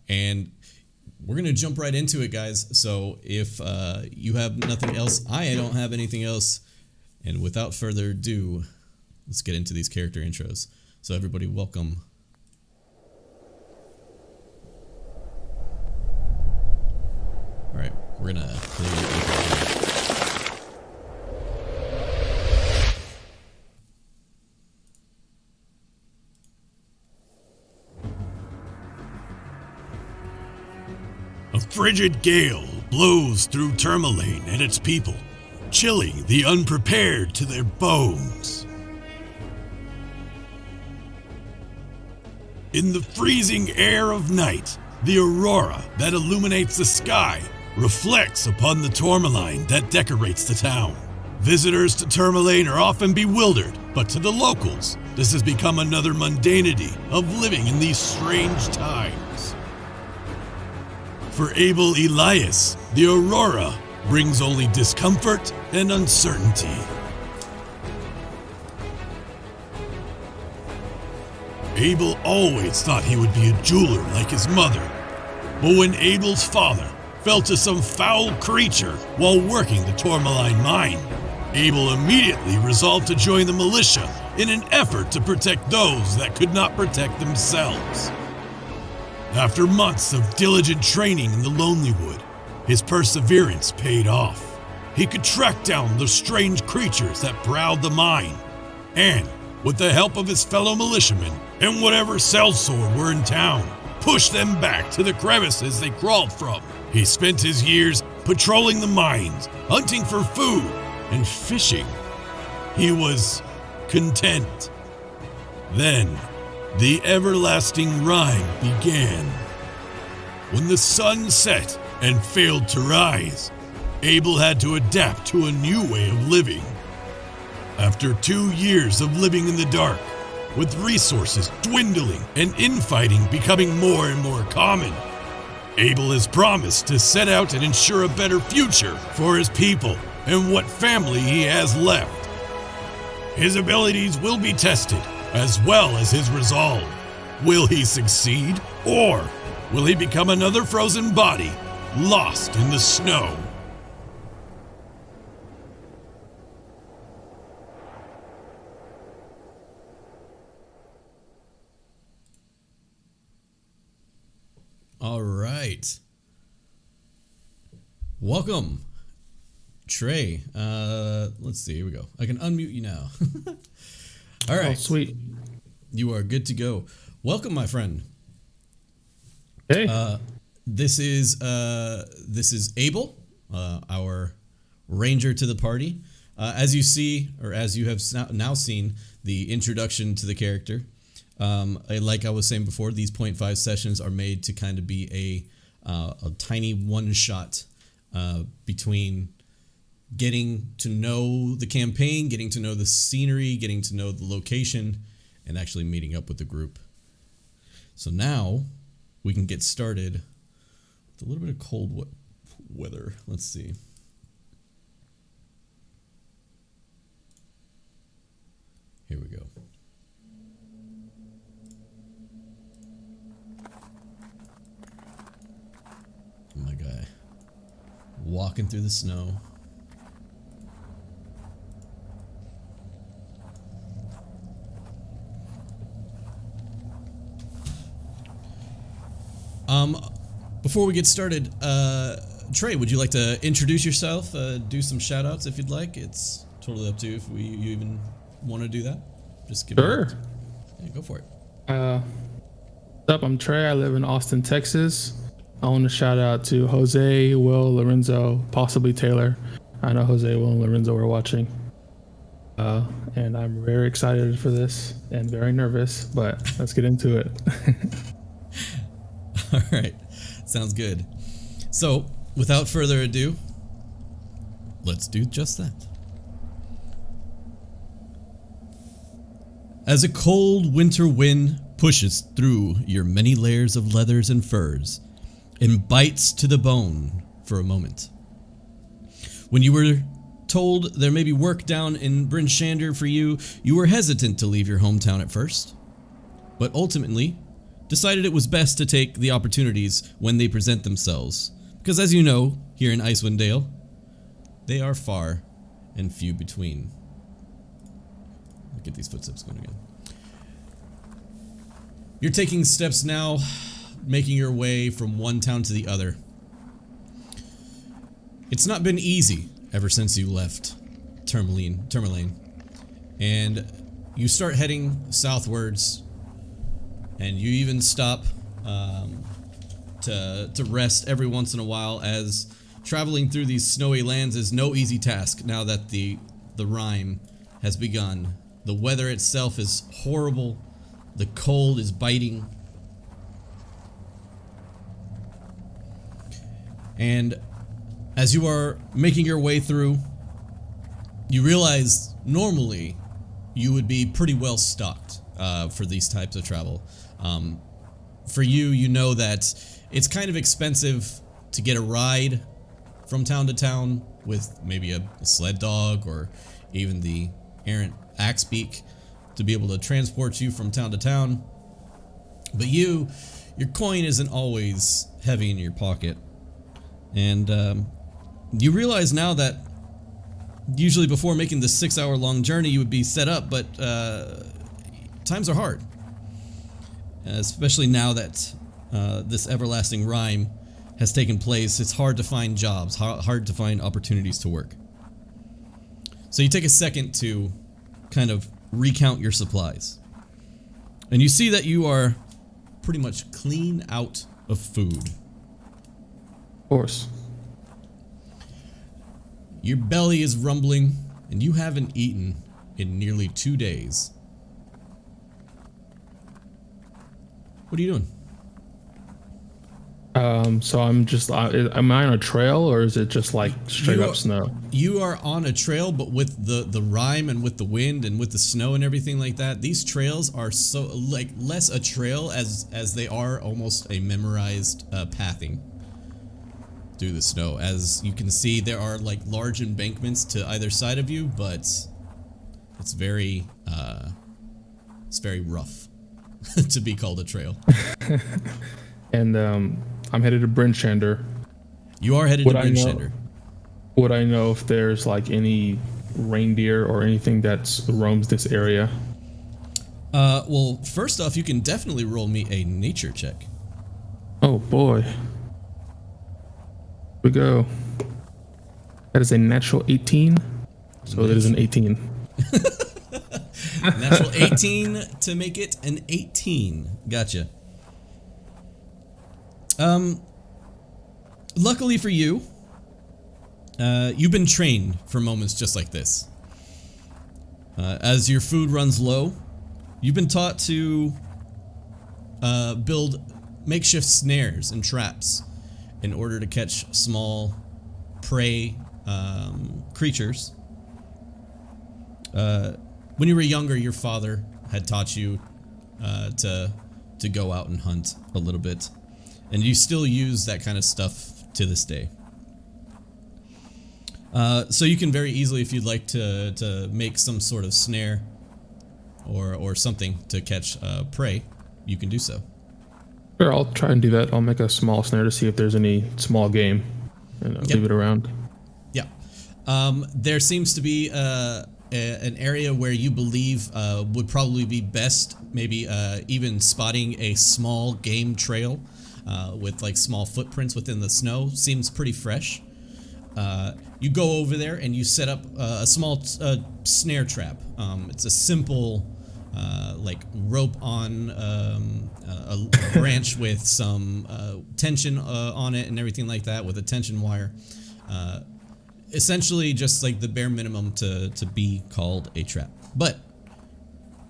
And we're going to jump right into it, guys. So if you have nothing else, I don't have anything else. And without further ado, let's get into these character intros. So everybody, welcome. All right, we're going to play the intro. A frigid gale blows through Tourmaline and its people, chilling the unprepared to their bones. In the freezing air of night, the aurora that illuminates the sky reflects upon the tourmaline that decorates the town. Visitors to Tourmaline are often bewildered, but to the locals, this has become another mundanity of living in these strange times. For Abel Elias, the aurora brings only discomfort and uncertainty. Abel always thought he would be a jeweler like his mother, but when Abel's father fell to some foul creature while working the Tourmaline mine, Abel immediately resolved to join the militia in an effort to protect those that could not protect themselves. After months of diligent training in the Lonely Wood, his perseverance paid off. He could track down the strange creatures that prowled the mine, and, with the help of his fellow militiamen and whatever sellsword were in town, push them back to the crevices they crawled from. He spent his years patrolling the mines, hunting for food, and fishing. He was content. Then, the everlasting rhyme began. When the sun set and failed to rise, Abel had to adapt to a new way of living. After 2 years of living in the dark, with resources dwindling and infighting becoming more and more common, Abel has promised to set out and ensure a better future for his people and what family he has left. His abilities will be tested, as well as his resolve. Will he succeed, or will he become another frozen body, lost in the snow? All right. Welcome, Trey. Let's see. Here we go. I can unmute you now. All right. Oh, sweet. You are good to go. Welcome, my friend. Hey. This is Abel, our ranger to the party. As you see, or as you have now seen, the introduction to the character. Like I was saying before, these 0.5 sessions are made to kind of be a tiny one shot between getting to know the campaign, getting to know the scenery, getting to know the location, and actually meeting up with the group. So now we can get started with a little bit of cold weather. Let's see. Here we go. My guy walking through the snow. Before we get started, Trey, would you like to introduce yourself? Do some shout outs if you'd like. It's totally up to you if you even want to do that. Just give Sure. Yeah, go for it. What's up? I'm Trey. I live in Austin, Texas. I want to shout out to Jose, Will, Lorenzo, possibly Taylor. I know Jose, Will, and Lorenzo are watching. And I'm very excited for this and very nervous, but let's get into it. All right. Sounds good. So, without further ado, let's do just that. As a cold winter wind pushes through your many layers of leathers and furs and bites to the bone for a moment. When you were told there may be work down in Bryn Shander for you, you were hesitant to leave your hometown at first. But ultimately, decided it was best to take the opportunities when they present themselves. Because as you know, here in Icewind Dale, they are far and few between. Look, get these footsteps going again. You're taking steps now, making your way from one town to the other. It's not been easy ever since you left Tourmaline. And you start heading southwards, and you even stop to rest every once in a while, as traveling through these snowy lands is no easy task now that the rime has begun. The weather itself is horrible. The cold is biting. And as you are making your way through, you realize normally you would be pretty well stocked for these types of travel. For you, you know that it's kind of expensive to get a ride from town to town with maybe a sled dog or even the errant Axebeak to be able to transport you from town to town. But your coin isn't always heavy in your pocket. And you realize now that usually before making the 6-hour-long journey you would be set up, but times are hard. Especially now that this everlasting rime has taken place. It's hard to find jobs, hard to find opportunities to work. So you take a second to kind of recount your supplies. And you see that you are pretty much clean out of food. Of course. Your belly is rumbling, and you haven't eaten in nearly 2 days. What are you doing? So I'm just, am I on a trail, or is it just like straight up snow? You are on a trail, but with the rime and with the wind and with the snow and everything like that, these trails are so like less a trail as they are almost a memorized pathing through the snow. As you can see, there are like large embankments to either side of you, but it's very rough to be called a trail. And I'm headed to Brinchander. You are headed to Brinchander. Would I know if there's like any reindeer or anything that roams this area? Well, first off, you can definitely roll me a nature check. Oh boy. Here we go. That is a natural 18. So that is an 18. Natural 18 to make it an 18. Gotcha. Luckily for you, you've been trained for moments just like this. As your food runs low, you've been taught to build makeshift snares and traps in order to catch small prey creatures. When you were younger, your father had taught you to go out and hunt a little bit, and you still use that kind of stuff to this day. So you can very easily, if you'd like to make some sort of snare or something to catch prey, you can do so. Sure, I'll try and do that. I'll make a small snare to see if there's any small game, and leave it around. Yeah. There seems to be an area where you believe would probably be best, maybe even spotting a small game trail with like small footprints within the snow. Seems pretty fresh. You go over there and you set up a small snare trap. It's a simple like rope on a branch with some tension on it and everything like that, with a tension wire. Essentially just like the bare minimum to be called a trap. But,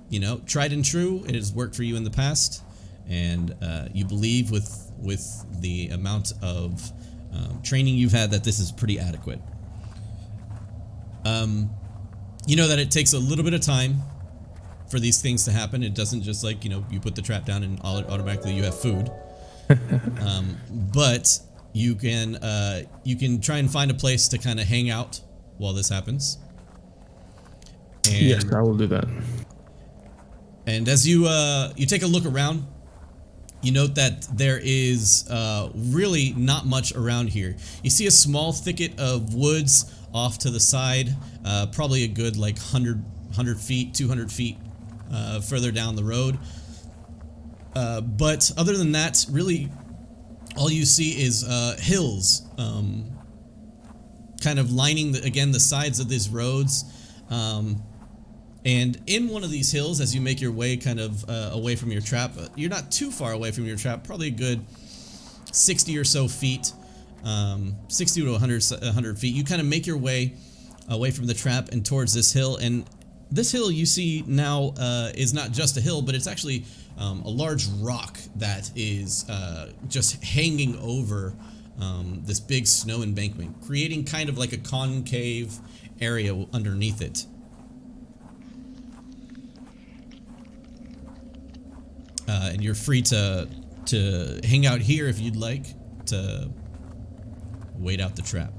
you know, tried and true, it has worked for you in the past, and you believe with the amount of training you've had that this is pretty adequate. You know that it takes a little bit of time for these things to happen. It doesn't just like, you know, you put the trap down and automatically you have food. But you can try and find a place to kind of hang out while this happens. And, yes, I will do that. And as you take a look around, You note that there is really not much around here. You see a small thicket of woods off to the side, probably a good like 100 feet, 200 feet further down the road. But other than that, really, all you see is hills, kind of lining, the sides of these roads. And in one of these hills, as you make your way kind of away from your trap, you're not too far away from your trap, probably a good 60 or so feet, 60 to 100 feet. You kind of make your way away from the trap and towards this hill. And this hill you see now is not just a hill, but it's actually a large rock that is just hanging over this big snow embankment, creating kind of like a concave area underneath it. And you're free to hang out here if you'd like to wait out the trap.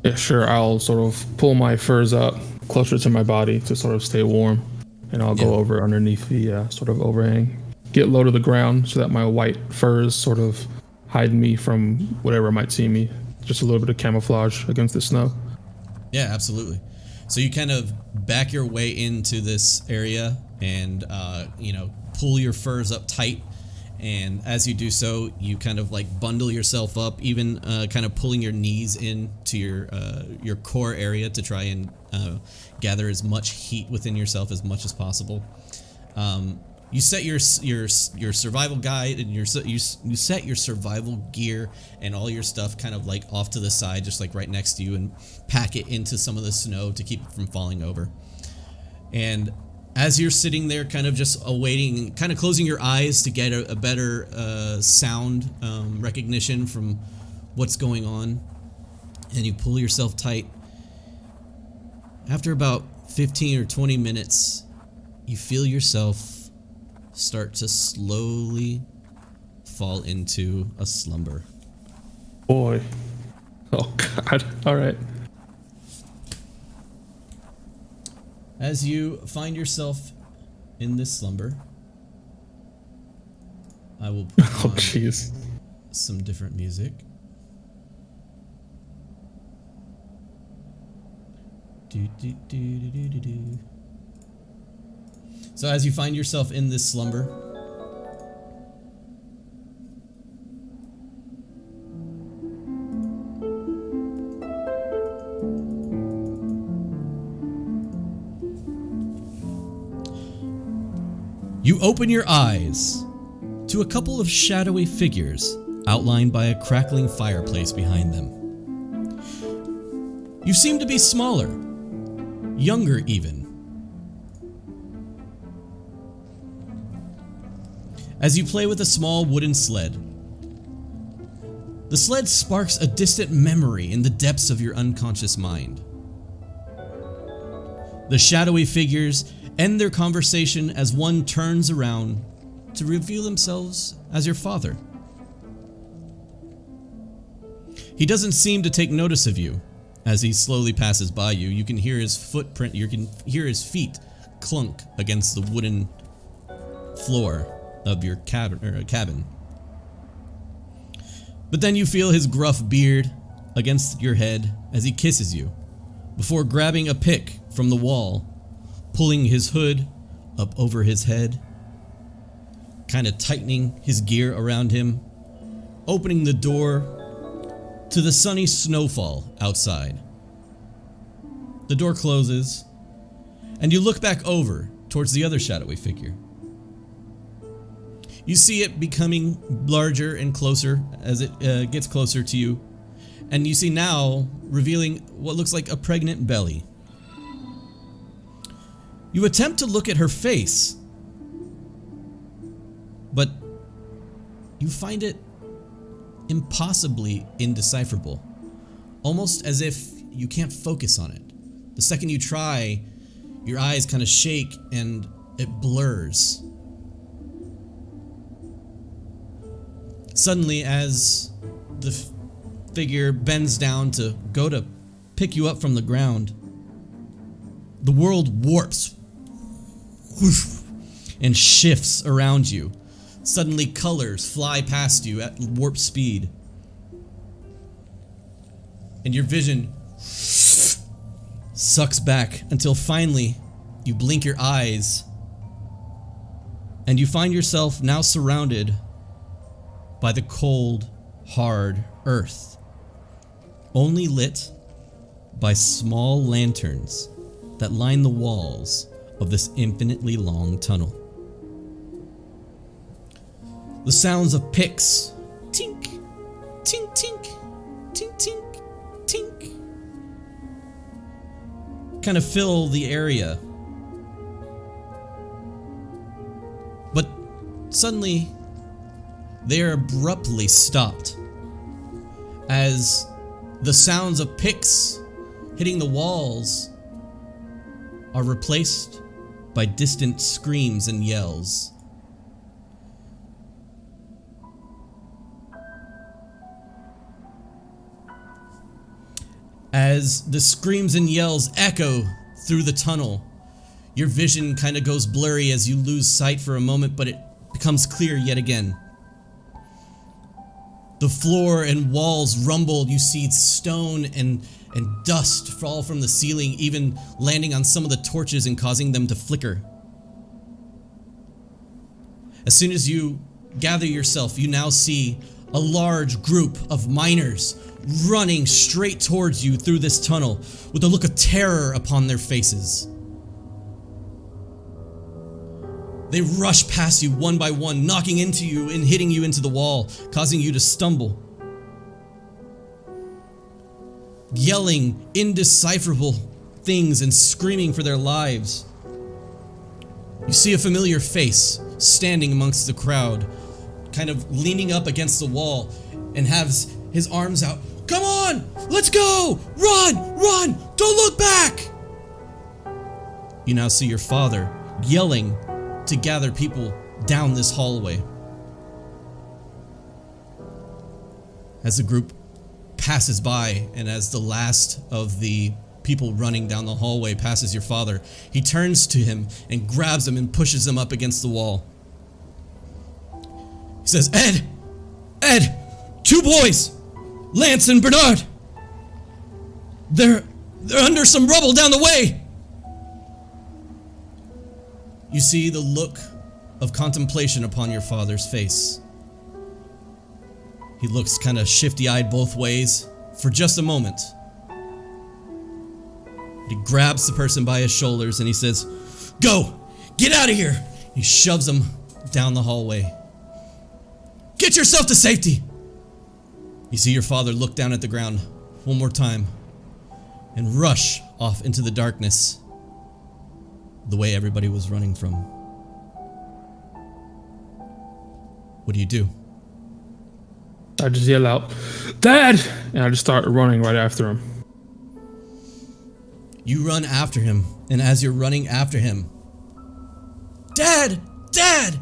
Yeah, sure. I'll sort of pull my furs up closer to my body to sort of stay warm, and I'll go over underneath the sort of overhang, get low to the ground so that my white furs sort of hide me from whatever might see me. Just a little bit of camouflage against the snow. Yeah, absolutely. So you kind of back your way into this area and, pull your furs up tight. And as you do so, you kind of like bundle yourself up, even kind of pulling your knees into your core area to try and gather as much heat within yourself as much as possible. You set your survival guide and you set your survival gear and all your stuff kind of like off to the side, just like right next to you, and pack it into some of the snow to keep it from falling over. And as you're sitting there kind of just awaiting, kind of closing your eyes to get a better sound recognition from what's going on, and you pull yourself tight, after about 15 or 20 minutes, you feel yourself start to slowly fall into a slumber. Boy. Oh, God. All right. As you find yourself in this slumber, I will put on some different music. So as you find yourself in this slumber, you open your eyes to a couple of shadowy figures outlined by a crackling fireplace behind them. You seem to be smaller, younger even. As you play with a small wooden sled, the sled sparks a distant memory in the depths of your unconscious mind. The shadowy figures end their conversation as one turns around to reveal themselves as your father. He doesn't seem to take notice of you. As he slowly passes by you, you can hear his footprint, you can hear his feet clunk against the wooden floor of your cabin. But then you feel his gruff beard against your head as he kisses you, before grabbing a pick from the wall, pulling his hood up over his head, kind of tightening his gear around him, opening the door to the sunny snowfall outside. The door closes, and you look back over towards the other shadowy figure. You see it becoming larger and closer as it gets closer to you, and you see now revealing what looks like a pregnant belly. You attempt to look at her face, but you find it impossibly indecipherable, almost as if you can't focus on it. The second you try, your eyes kind of shake and it blurs. Suddenly, as the figure bends down to go to pick you up from the ground, the world warps and shifts around you. Suddenly colors fly past you at warp speed. And your vision sucks back until finally you blink your eyes and you find yourself now surrounded by the cold, hard earth, only lit by small lanterns that line the walls of this infinitely long tunnel. The sounds of picks, tink, tink, tink, tink, tink, tink, kind of fill the area. But suddenly, they are abruptly stopped as the sounds of picks hitting the walls are replaced by distant screams and yells. As the screams and yells echo through the tunnel, your vision kind of goes blurry as you lose sight for a moment, but it becomes clear yet again. The floor and walls rumble. You see stone and dust fall from the ceiling, even landing on some of the torches and causing them to flicker. As soon as you gather yourself, you now see a large group of miners running straight towards you through this tunnel with a look of terror upon their faces. They rush past you one by one, knocking into you and hitting you into the wall, causing you to stumble. Yelling indecipherable things and screaming for their lives. You see a familiar face standing amongst the crowd, kind of leaning up against the wall and has his arms out. Come on, let's go! Run, run, don't look back! You now see your father yelling to gather people down this hallway. As the group passes by and as the last of the people running down the hallway passes your father, he turns to him and grabs him and pushes him up against the wall. He says, Ed, two boys, Lance and Bernard. They're under some rubble down the way. You see the look of contemplation upon your father's face. He looks kind of shifty-eyed both ways for just a moment. He grabs the person by his shoulders and he says, Go! Get out of here! He shoves him down the hallway. Get yourself to safety! You see your father look down at the ground one more time and rush off into the darkness the way everybody was running from. What do you do? I just yell out, Dad! And I just start running right after him. You run after him, and as you're running after him, Dad! Dad!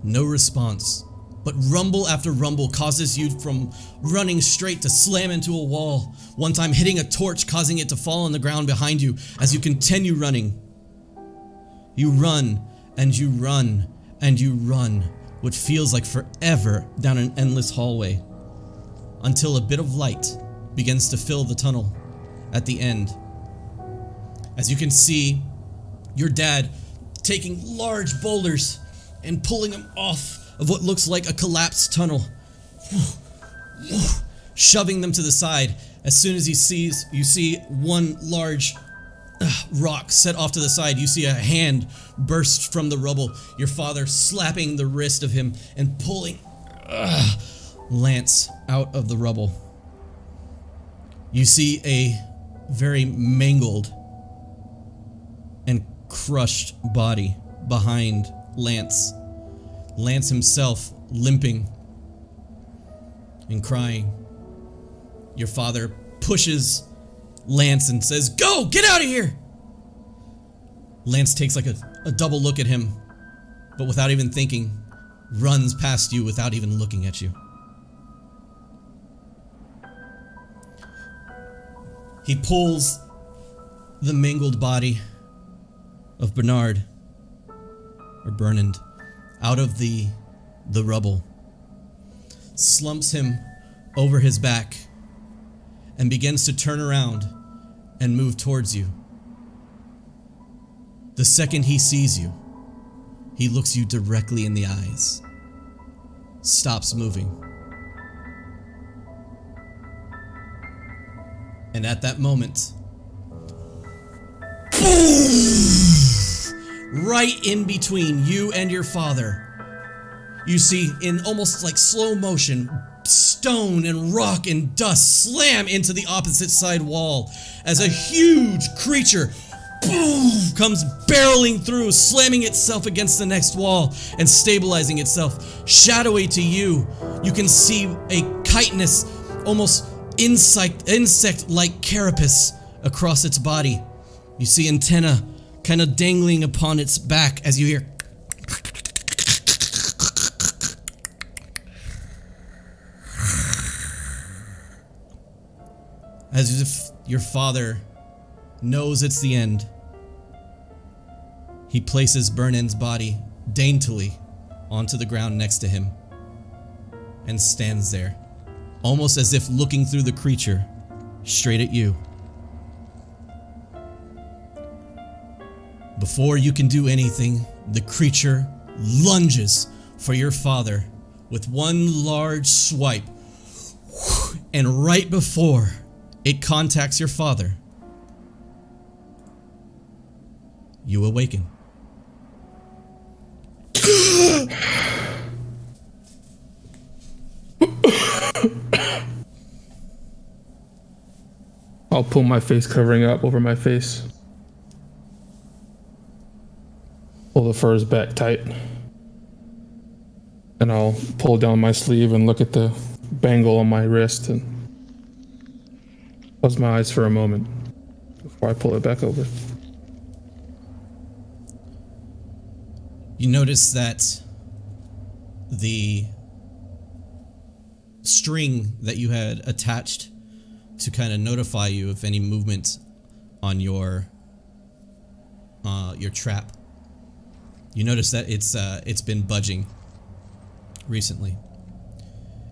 No response, but rumble after rumble causes you from running straight to slam into a wall, one time hitting a torch causing it to fall on the ground behind you as you continue running. You run, and you run, and you run, what feels like forever down an endless hallway, until a bit of light begins to fill the tunnel at the end. As you can see, your dad taking large boulders and pulling them off of what looks like a collapsed tunnel, shoving them to the side. As soon as you see one large rock set off to the side, you see a hand burst from the rubble, your father slapping the wrist of him and pulling Lance out of the rubble. You see a very mangled and crushed body behind Lance. Lance himself limping and crying. Your father pushes Lance and says, Go! Get out of here! Lance takes like a double look at him, but without even thinking, runs past you without even looking at you. He pulls the mangled body of Bernard out of the rubble, slumps him over his back, and begins to turn around and move towards you. The second he sees you, he looks you directly in the eyes, stops moving. And at that moment, right in between you and your father, you see, in almost like slow motion, stone and rock and dust slam into the opposite side wall as a huge creature comes barreling through, slamming itself against the next wall and stabilizing itself. Shadowy to you, you can see a chitinous, almost insect-like carapace across its body. You see antenna kind of dangling upon its back as you hear as if your father knows it's the end. He places Burnen's body daintily onto the ground next to him and stands there, almost as if looking through the creature straight at you. Before you can do anything, the creature lunges for your father with one large swipe, and right before it contacts your father, you awaken. I'll pull my face covering up over my face. Pull the furs back tight. And I'll pull down my sleeve and look at the bangle on my wrist and close my eyes for a moment before I pull it back over. You notice that the string that you had attached to kind of notify you of any movement on your trap. You notice that it's been budging recently.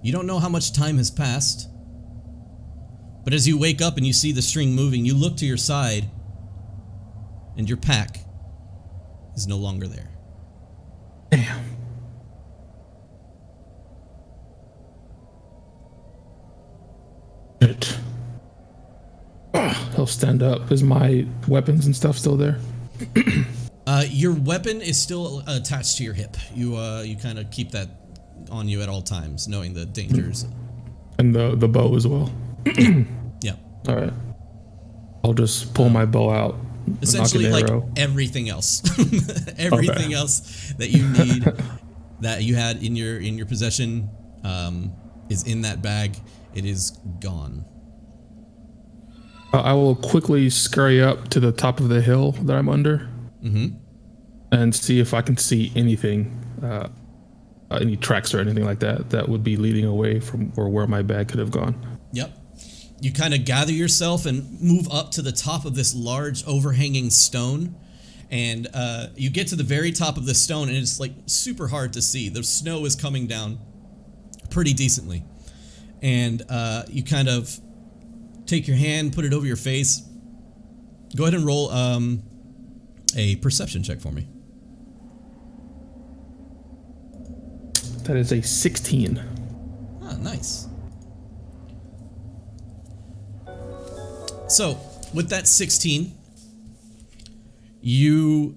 You don't know how much time has passed, but as you wake up and you see the string moving, you look to your side, and your pack is no longer there. Damn. Shit. He'll stand up. Is my weapons and stuff still there? Your weapon is still attached to your hip. You kind of keep that on you at all times, knowing the dangers. And the bow as well. Yeah. All right. I'll just pull my bow out. Essentially, like arrow. everything else, everything else that you need, that you had in your possession, is in that bag. It is gone. I will quickly scurry up to the top of the hill that I'm under, and see if I can see anything, any tracks or anything like that would be leading away from or where my bag could have gone. Yep. You kind of gather yourself and move up to the top of this large overhanging stone, and you get to the very top of the stone, and it's like super hard to see. The snow is coming down pretty decently, and you kind of take your hand, put it over your face. Go ahead and roll a perception check for me. That is a 16. Ah, nice. So, with that 16, you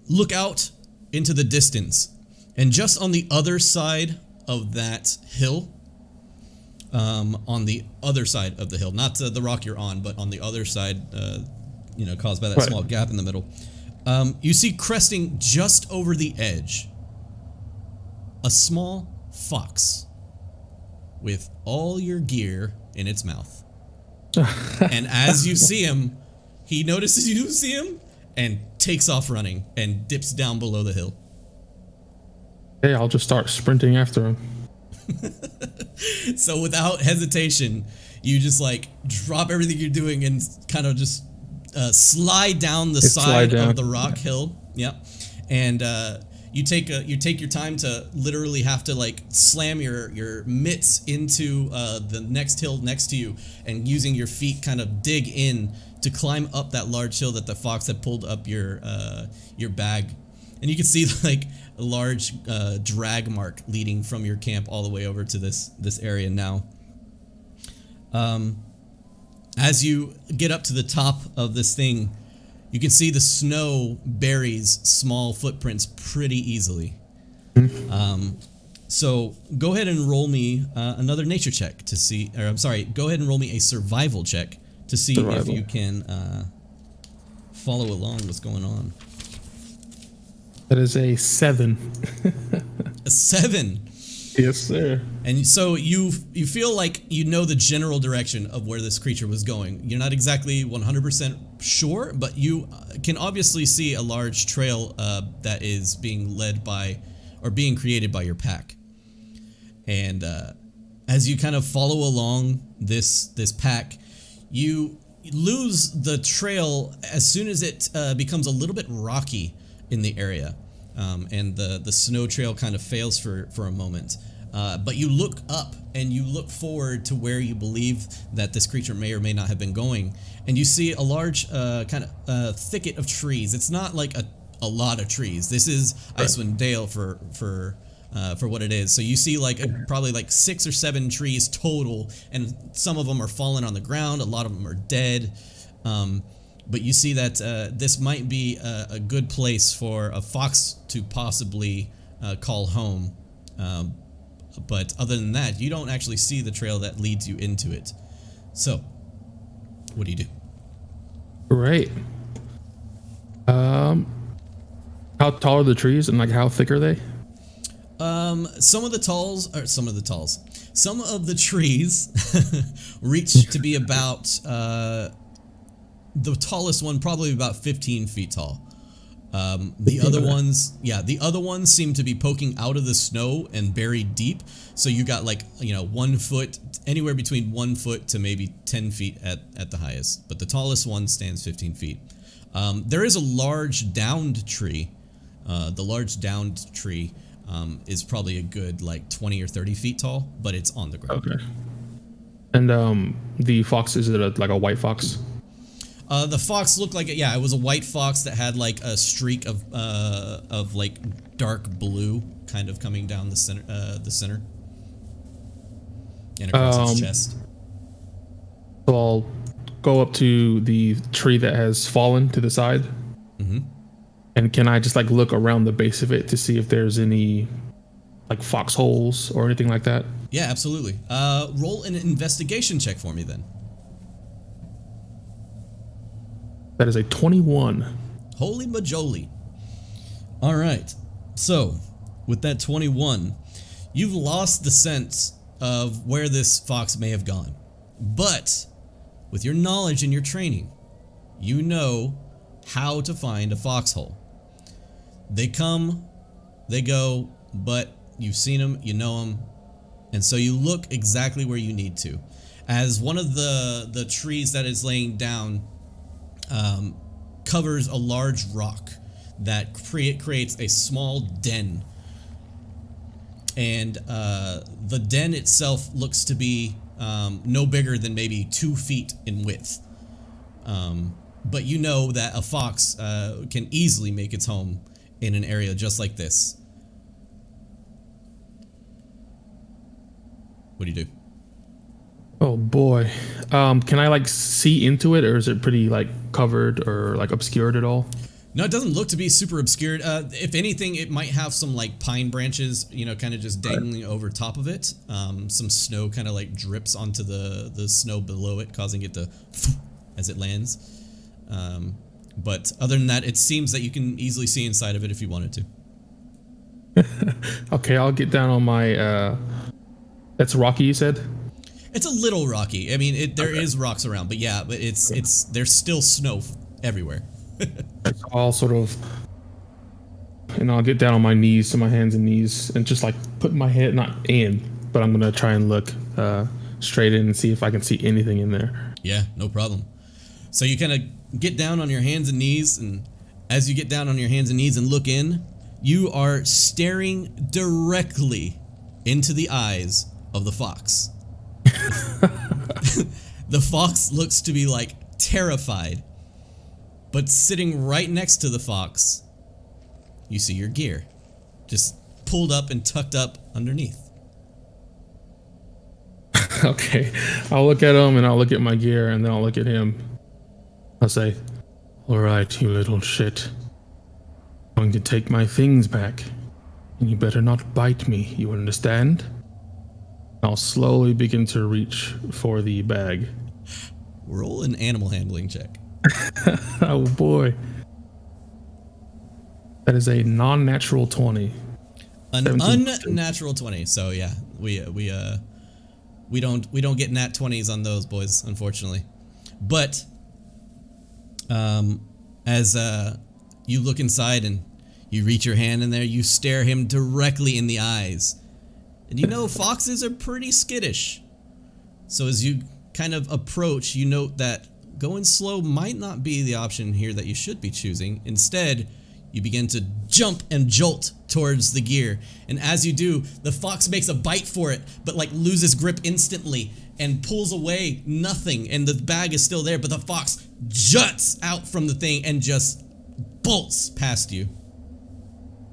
look out into the distance, and just on the other side of that hill, on the other side of the hill, not the rock you're on, but on the other side, caused by that small gap in the middle, you see cresting just over the edge a small fox with all your gear in its mouth. And as you see him, he notices you see him and takes off running and dips down below the hill. Hey, I'll just start sprinting after him. So without hesitation, you just like drop everything you're doing and kind of just slide down the side of the rock hill. Yep. And You take your time to literally have to like slam your mitts into the next hill next to you, and using your feet kind of dig in to climb up that large hill that the fox had pulled up your bag, and you can see like a large drag mark leading from your camp all the way over to this area now. As you get up to the top of this thing, you can see the snow buries small footprints pretty easily. So go ahead and roll me another nature check to see, or I'm sorry, go ahead and roll me a survival check to see if you can follow along what's going on. That is a 7. A 7. Yes, sir. And so you feel like you know the general direction of where this creature was going. You're not exactly 100% sure, but you can obviously see a large trail that is being led by, or being created by your pack. And as you kind of follow along this pack, you lose the trail as soon as it becomes a little bit rocky in the area. And the snow trail kind of fails for a moment. But you look up and you look forward to where you believe that this creature may or may not have been going. And you see a large kind of thicket of trees. It's not like a lot of trees. This is Icewind Dale for what it is. So you see like probably like 6 or 7 trees total, and some of them are fallen on the ground. A lot of them are dead. But you see that this might be a good place for a fox to possibly call home. But other than that, you don't actually see the trail that leads you into it. So, what do you do? Great. How tall are the trees, and like how thick are they? Some of the trees reach to be about the tallest one probably about 15 feet tall. The other ones seem to be poking out of the snow and buried deep. So you got like, 1 foot, anywhere between 1 foot to maybe 10 feet at the highest. But the tallest one stands 15 feet. There is a large downed tree. The large downed tree is probably a good like 20 or 30 feet tall, but it's on the ground. Okay. And the fox, is it like a white fox? The fox looked like it was a white fox that had like a streak of like dark blue kind of coming down the center and across its chest. So I'll go up to the tree that has fallen to the side. Mm-hmm. And can I just like look around the base of it to see if there's any like foxholes or anything like that? Yeah, absolutely. Roll an investigation check for me then. That is a 21. Holy majoli. All right. So, with that 21, you've lost the sense of where this fox may have gone. But, with your knowledge and your training, you know how to find a foxhole. They come, they go, but you've seen them, you know them, and so you look exactly where you need to. As one of the trees that is laying down covers a large rock that creates a small den, and the den itself looks to be no bigger than maybe 2 feet in width. But you know that a fox can easily make its home in an area just like this. What do you do? Oh boy. Can I like see into it, or is it pretty like covered or like obscured at all? No, it doesn't look to be super obscured. If anything, it might have some like pine branches, kind of just dangling over top of it. Some snow kind of like drips onto the snow below it, causing it to as it lands. But other than that, it seems that you can easily see inside of it if you wanted to. Okay, I'll get down on my. That's rocky, you said? It's a little rocky. I mean, there is rocks around, but yeah, but there's still snow everywhere. I'll sort of, and I'll get down on my knees, to my hands and knees, and just like put my head, not in, but I'm gonna try and look straight in and see if I can see anything in there. Yeah, no problem. So you kind of get down on your hands and knees, and as you get down on your hands and knees and look in, You are staring directly into the eyes of the fox. The fox looks to be like terrified, but sitting right next to the fox, you see your gear just pulled up and tucked up underneath. Okay, I'll look at him and I'll look at my gear and then I'll look at him. I'll say, all right, you little shit. I'm going to take my things back and you better not bite me, you understand? I'll slowly begin to reach for the bag. Roll an animal handling check. Oh boy. That is a non-natural 20. An unnatural 20. So yeah, we don't get nat 20s on those, boys, unfortunately. But as you look inside and you reach your hand in there, you stare him directly in the eyes. And you know foxes are pretty skittish. So as you kind of approach, you note that going slow might not be the option here that you should be choosing. Instead, you begin to jump and jolt towards the gear. And as you do, the fox makes a bite for it, but like loses grip instantly and pulls away nothing. And the bag is still there, but the fox juts out from the thing and just bolts past you.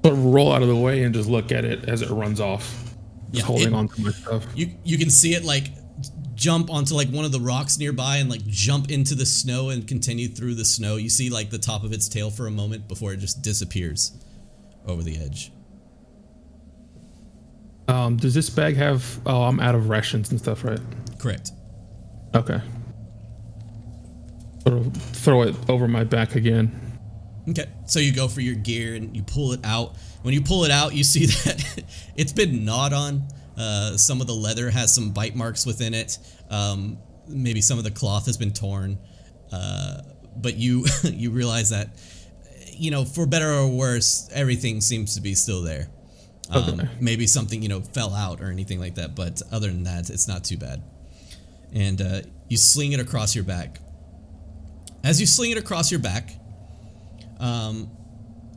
I'll roll out of the way and just look at it as it runs off. Just holding on to my stuff. You can see it like jump onto like one of the rocks nearby and like jump into the snow and continue through the snow. You see like the top of its tail for a moment before it just disappears over the edge. Does this bag have... Oh, I'm out of rations and stuff, right? Correct. Okay. Throw it over my back again. Okay, so you go for your gear and you pull it out. When you pull it out, you see that it's been gnawed on. Some of the leather has some bite marks within it. Maybe some of the cloth has been torn. But you you realize that, you know, for better or worse, everything seems to be still there. Okay. Maybe something, you know, fell out or anything like that. But other than that, it's not too bad. And you sling it across your back. As you sling it across your back,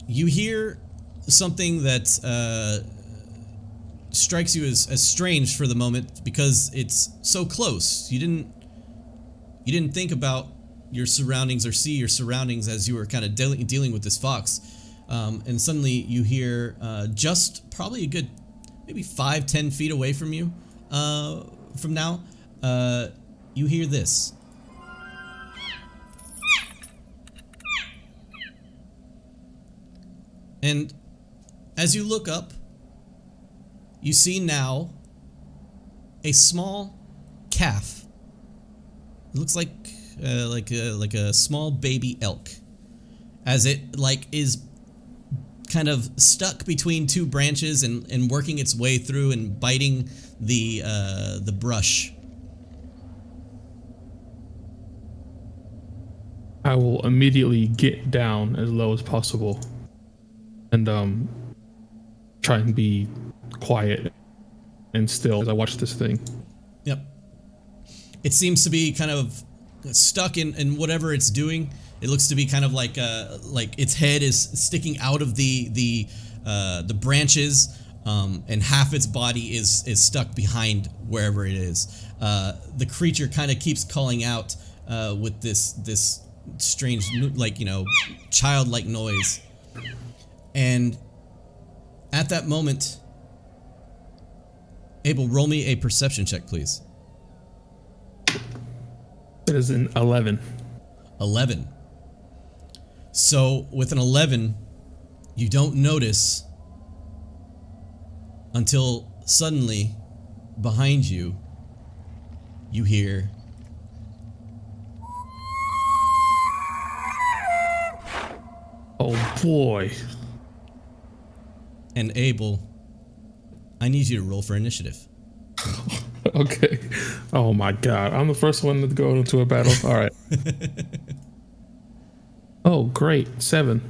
you hear something that strikes you as strange for the moment because it's so close. You didn't think about your surroundings or see your surroundings as you were kind of dealing with this fox, and suddenly you hear just probably a good maybe 5-10 feet away from you from now, you hear this. And as you look up, you see now a small calf. It looks like a small baby elk, as it like is kind of stuck between two branches and working its way through and biting the brush. I will immediately get down as low as possible and try and be quiet and still as I watch this thing. Yep. It seems to be kind of stuck in whatever it's doing. It looks to be kind of like its head is sticking out of the branches, and half its body is stuck behind wherever it is. The creature kind of keeps calling out with this strange, like, you know, childlike noise. And at that moment, Abel, roll me a perception check, please. It is an 11. 11. So with an 11, you don't notice until suddenly behind you, you hear oh boy. And Abel, I need you to roll for initiative. Okay. Oh my god. I'm the first one to go into a battle. All right. Oh, great. 7.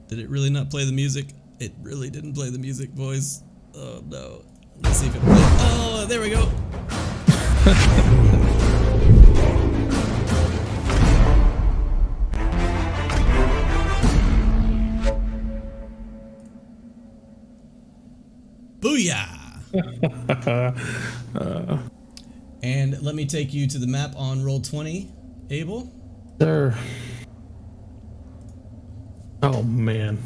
Did it really not play the music? It really didn't play the music, boys. Oh no. Let's see if it plays. Oh, there we go. Booyah! And let me take you to the map on roll 20, Abel. Sir. Oh man.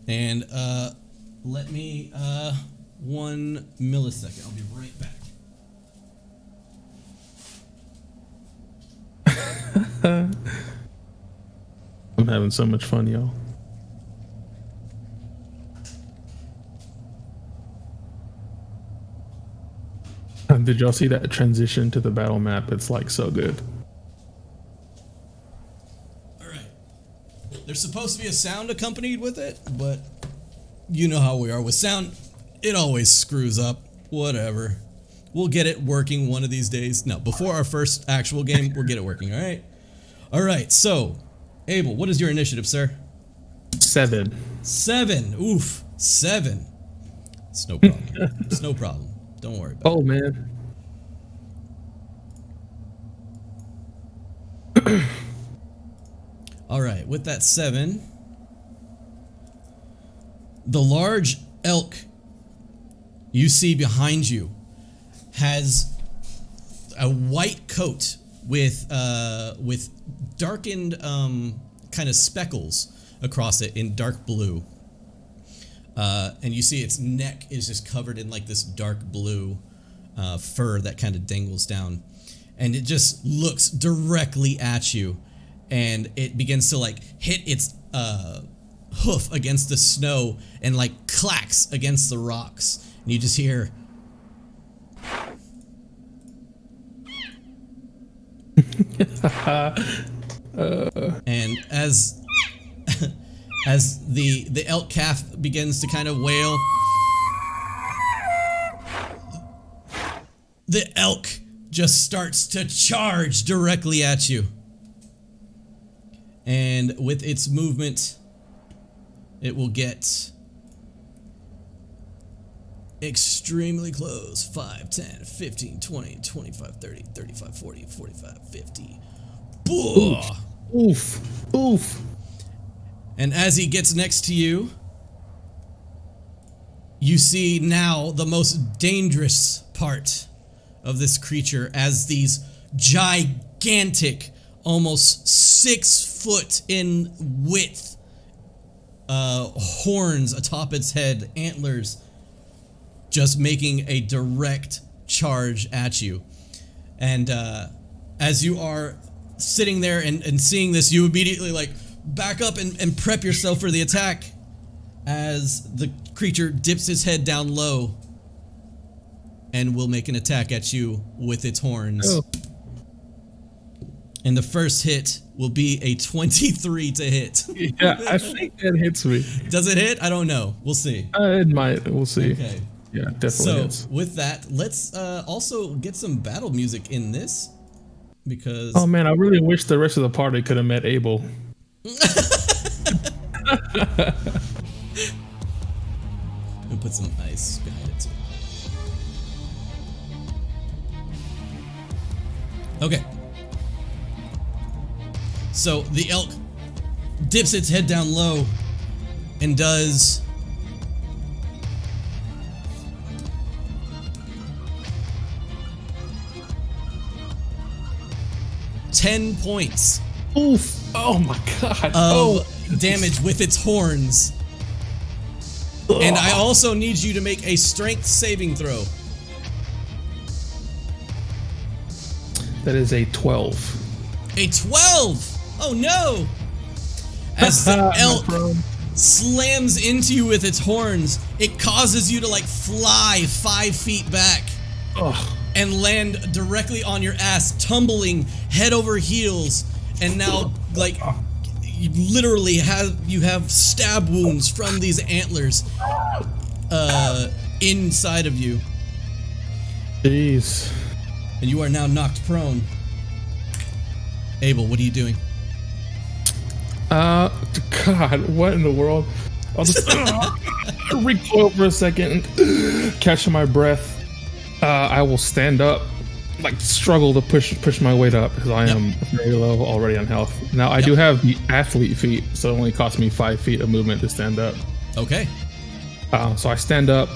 And let me 1 millisecond. I'll be right back. I'm having so much fun, y'all. Did y'all see that transition to the battle map? It's like so good. All right. There's supposed to be a sound accompanied with it, but you know how we are with sound. It always screws up. Whatever. We'll get it working one of these days. No, before our first actual game, we'll get it working, all right? All right, so, Abel, what is your initiative, sir? 7. 7. Oof. 7. It's no problem. It's no problem. Don't worry about it. Oh, man. All right, with that 7, the large elk you see behind you has a white coat with darkened kind of speckles across it in dark blue. And you see its neck is just covered in like this dark blue fur that kind of dangles down. And it just looks directly at you. And it begins to like hit its hoof against the snow and like clacks against the rocks. And you just hear... and as the elk calf begins to kind of wail, the elk just starts to charge directly at you. And with its movement, it will get extremely close. 5, 10, 15, 20, 25, 30, 35, 40, 45, 50. Oof. Oof. Oof. And as he gets next to you, you see now the most dangerous part of this creature as these gigantic, almost 6 foot in width horns atop its head, antlers, just making a direct charge at you. And as you are sitting there and seeing this, you immediately like back up and prep yourself for the attack as the creature dips his head down low and will make an attack at you with its horns. Oh. And the first hit will be a 23 to hit. Yeah, I think that hits me. Does it hit? I don't know. We'll see. It might. We'll see. Okay. Yeah, definitely so, hits. With that, let's also get some battle music in this. Because... oh, man, I really wish the rest of the party could have met Abel. We'll put some ice behind it, too. Okay. So the elk dips its head down low and does 10 points. Oof. Oh my god. Of damage with its horns. Ugh. And I also need you to make a strength saving throw. That is a 12. A 12! Oh no! As the elk slams into you with its horns, it causes you to like fly 5 feet back. Ugh. And land directly on your ass, tumbling head over heels. And now, like, you literally have stab wounds from these antlers inside of you. Jeez. And you are now knocked prone. Abel, what are you doing? God, what in the world? I'll just recoil for a second and catch my breath. I will stand up like struggle to push my weight up because I am very low already on health. Now I do have the athlete feat, so it only costs me 5 feet of movement to stand up. Okay. So I stand up,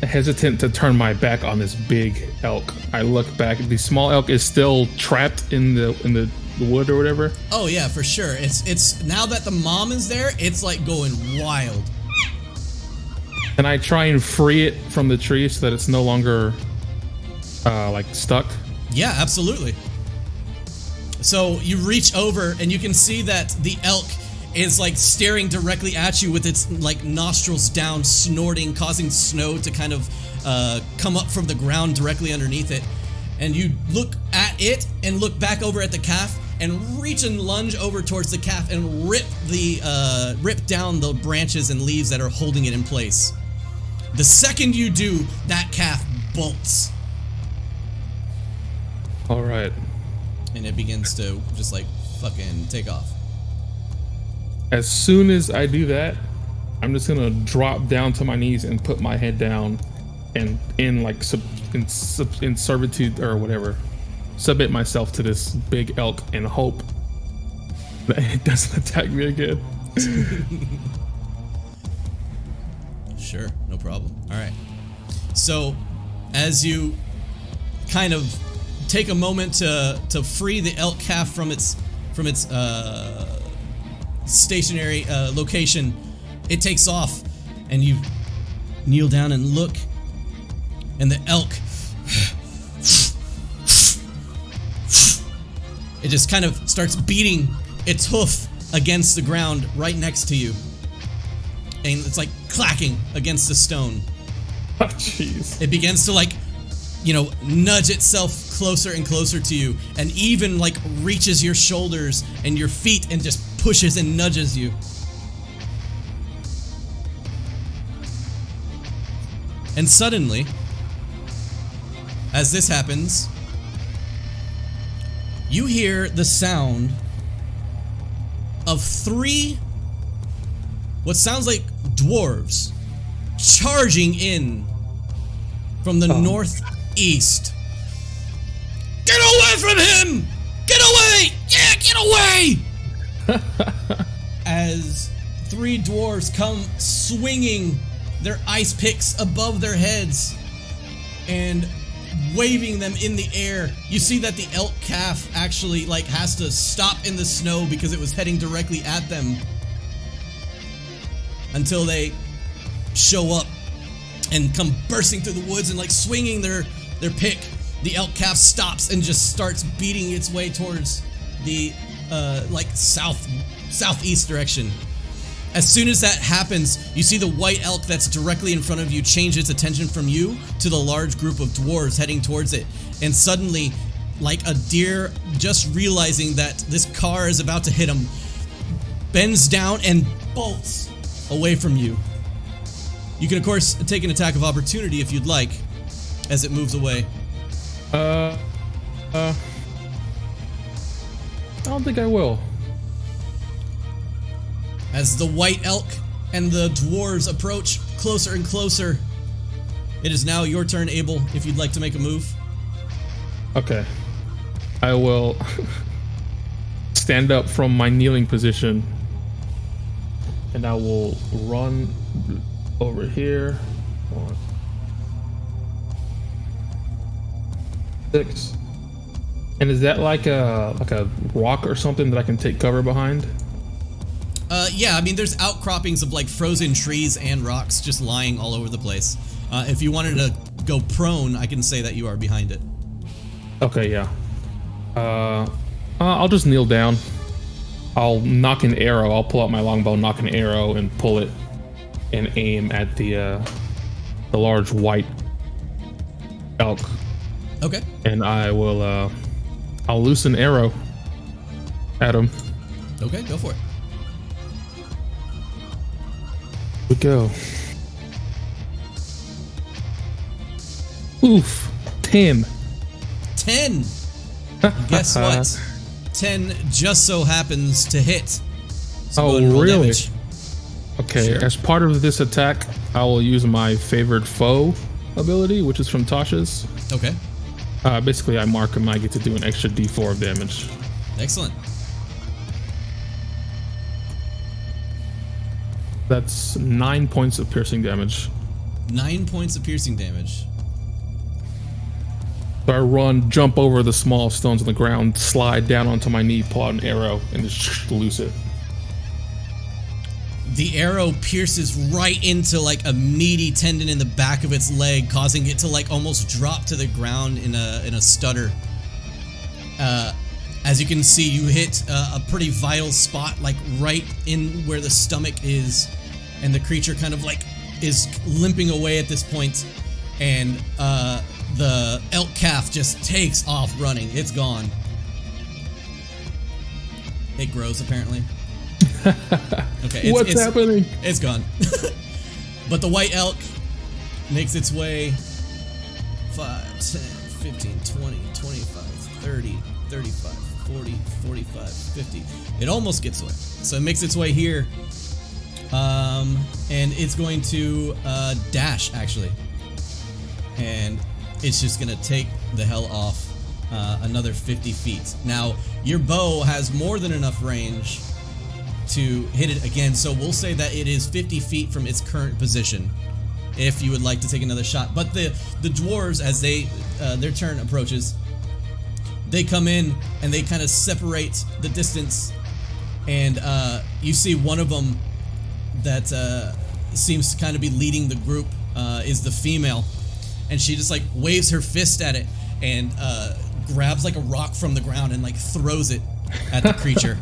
hesitant to turn my back on this big elk. I look back. The small elk is still trapped in the wood or whatever. Oh yeah, for sure. It's now that the mom is there, it's like going wild. And I try and free it from the tree so that it's no longer like stuck. Yeah, absolutely. So you reach over and you can see that the elk is like staring directly at you with its like nostrils down, snorting, causing snow to kind of come up from the ground directly underneath it. And you look at it and look back over at the calf and reach and lunge over towards the calf and rip down the branches and leaves that are holding it in place. The second you do, that calf bolts. All right. And it begins to just like fucking take off. As soon as I do that, I'm just gonna drop down to my knees and put my head down, and in servitude or whatever, submit myself to this big elk and hope that it doesn't attack me again. Sure, no problem. All right. So, as you kind of take a moment to free the elk calf from its stationary location, it takes off, and you kneel down and look, and the elk, it just kind of starts beating its hoof against the ground right next to you, and it's like clacking against a stone. Oh, jeez. It begins to like, you know, nudge itself closer and closer to you, and even like reaches your shoulders and your feet and just pushes and nudges you. And suddenly, as this happens, you hear the sound of 3 what sounds like dwarves charging in from the northeast. Get away from him! Get away! Yeah, get away! As 3 dwarves come swinging their ice picks above their heads and waving them in the air. You see that the elk calf actually like has to stop in the snow because it was heading directly at them until they show up and come bursting through the woods and like swinging their pick. The elk calf stops and just starts beating its way towards the like southeast direction. As soon as that happens, you see the white elk that's directly in front of you change its attention from you to the large group of dwarves heading towards it. And suddenly, like a deer just realizing that this car is about to hit him, bends down and bolts away from you. You can of course take an attack of opportunity if you'd like, as it moves away. I don't think I will. As the white elk and the dwarves approach closer and closer, it is now your turn, Abel, if you'd like to make a move. Okay. I will stand up from my kneeling position, and I will run over here. 1, 6. And is that like a rock or something that I can take cover behind? Yeah, I mean, there's outcroppings of like frozen trees and rocks just lying all over the place. If you wanted to go prone, I can say that you are behind it. Okay, yeah. I'll just kneel down. I'll knock an arrow. I'll pull out my longbow, knock an arrow, and pull it, and aim at the large white elk. Okay. And I will I'll loose an arrow at him. Okay, go for it. We go. Oof. 10. 10. Guess what? 10 just so happens to hit. So go ahead and roll really? damage. Okay, Sure. as part of this attack, I will use my favored foe ability, which is from Tasha's. Okay. Basically, I mark him. I get to do an extra D4 of damage. Excellent. That's 9 points of piercing damage. 9 points of piercing damage. So I run, jump over the small stones on the ground, slide down onto my knee, pull out an arrow, and just loose it. The arrow pierces right into like a meaty tendon in the back of its leg, causing it to like almost drop to the ground in a stutter. As you can see, you hit a pretty vital spot, like right in where the stomach is, and the creature kind of like is limping away at this point, and the elk calf just takes off running. It's gone. It grows apparently. Okay, What's happening? It's gone. But the white elk makes its way 5, 10, 15, 20, 25, 30, 35, 40, 45, 50. It almost gets away. So it makes its way here. And it's going to dash, actually. And it's just going to take the hell off another 50 feet. Now, your bow has more than enough range to hit it again, so we'll say that it is 50 feet from its current position if you would like to take another shot. But the dwarves, as they their turn approaches, they come in and they kind of separate the distance, and you see one of them that seems to kind of be leading the group is the female, and she just like waves her fist at it and grabs like a rock from the ground and like throws it at the creature.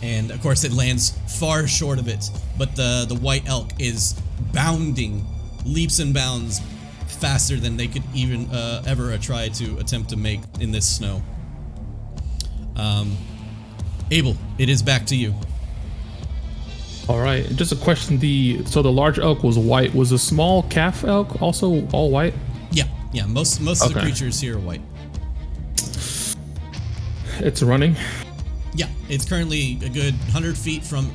And of course it lands far short of it, but the white elk is bounding, leaps and bounds faster than they could even ever try to attempt to make in this snow. Abel, it is back to you. All right, just a question. So the large elk was white. Was the small calf elk also all white? Yeah. Most of the creatures here are white. It's running. Yeah, it's currently a good 100 feet from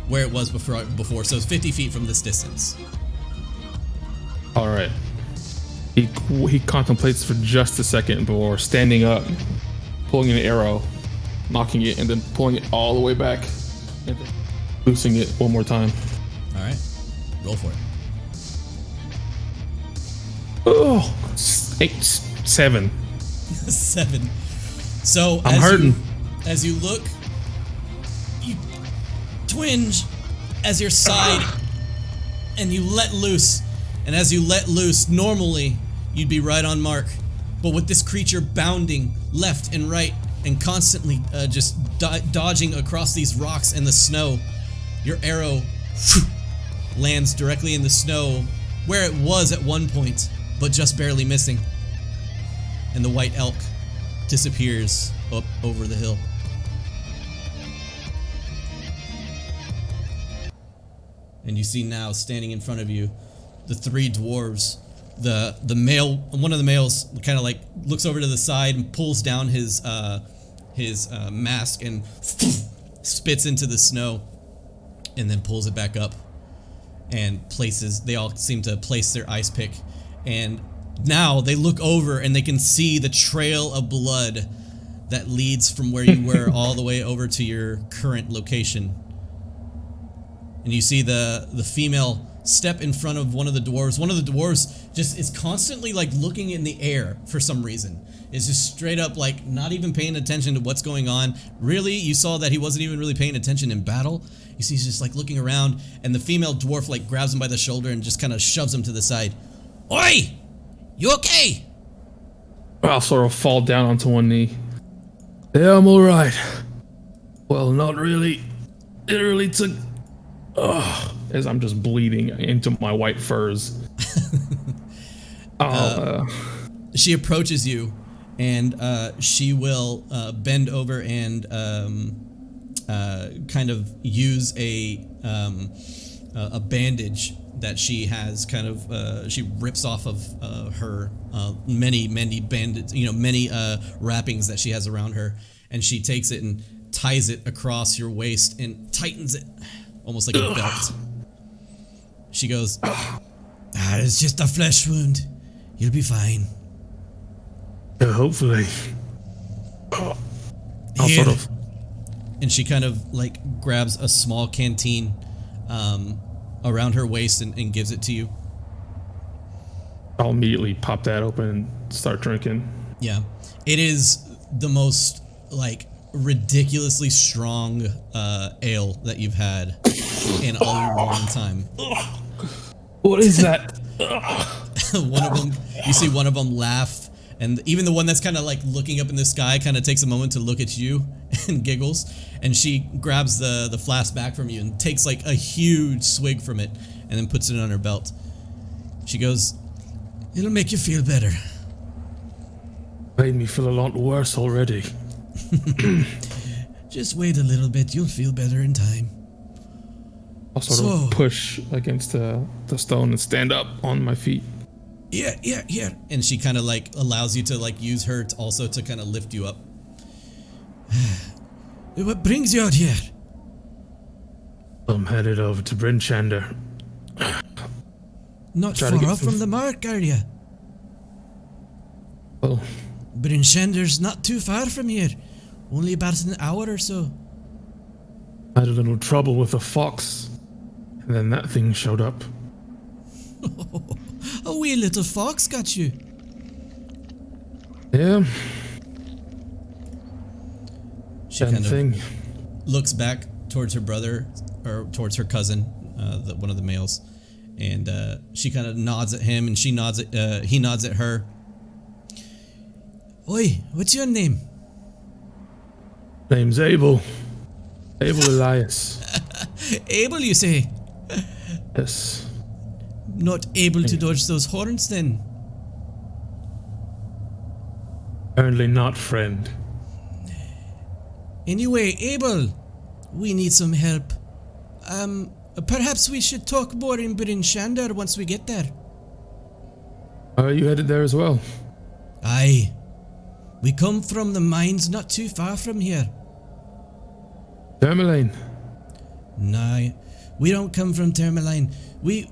where it was before, so it's 50 feet from this distance. All right. He contemplates for just a second before standing up, pulling an arrow, knocking it, and then pulling it all the way back, and then loosing it one more time. All right, roll for it. Oh, 7. 7. So I'm hurting. As you look, you twinge as your side, and you let loose. And as you let loose, normally you'd be right on mark. But with this creature bounding left and right and constantly just dodging across these rocks and the snow, your arrow lands directly in the snow where it was at one point, but just barely missing. And the white elk disappears up over the hill. And you see now, standing in front of you, the 3 dwarves. The male, one of the males, kind of like looks over to the side and pulls down his mask and spits into the snow, and then pulls it back up and places. They all seem to place their ice pick, and now they look over and they can see the trail of blood that leads from where you were all the way over to your current location. And you see the female step in front of one of the dwarves. One of the dwarves just is constantly like looking in the air for some reason. It's just straight up like not even paying attention to what's going on. Really, you saw that he wasn't even really paying attention in battle. You see he's just like looking around, and the female dwarf like grabs him by the shoulder and just kind of shoves him to the side. Oi! You okay? I'll sort of fall down onto one knee. Yeah, I'm all right. Well, not really. It really took... as I'm just bleeding into my white furs. She approaches you, and she will bend over and kind of use a bandage that she has. Kind of she rips off of her many bandage, many wrappings that she has around her, and she takes it and ties it across your waist and tightens it almost like a belt. She goes, It's just a flesh wound. You'll be fine. Yeah, hopefully. I'll Here. sort of. And she kind of like grabs a small canteen around her waist and gives it to you. I'll immediately pop that open and start drinking. Yeah. It is the most like ridiculously strong ale that you've had in a long time. What is that? One of them, you see one of them laugh, and even the one that's kind of like looking up in the sky kind of takes a moment to look at you and giggles, and she grabs the flask back from you and takes like a huge swig from it and then puts it on her belt. She goes, "It'll make you feel better." Made me feel a lot worse already. Just wait a little bit, you'll feel better in time. I'll sort of push against the stone and stand up on my feet. Yeah. And she kind of like allows you to like use her to also to kind of lift you up. What brings you out here? I'm headed over to Bryn Shander. Not far off from the mark, are you? Well, Bryn Shander's not too far from here. Only about an hour or so. I had a little trouble with a fox, and then that thing showed up. A wee little fox got you. Yeah. She kind of looks back towards her brother, or towards her cousin, one of the males, and she kind of nods at him, and he nods at her. Oi, what's your name? Name's Abel. Abel Elias. Abel, you say? Yes. Not able to dodge those horns, then? Apparently not, friend. Anyway, Abel, we need some help. Perhaps we should talk more in Bryn Shander once we get there. Are you headed there as well? Aye. We come from the mines not too far from here. Tourmaline. No, we don't come from Tourmaline. We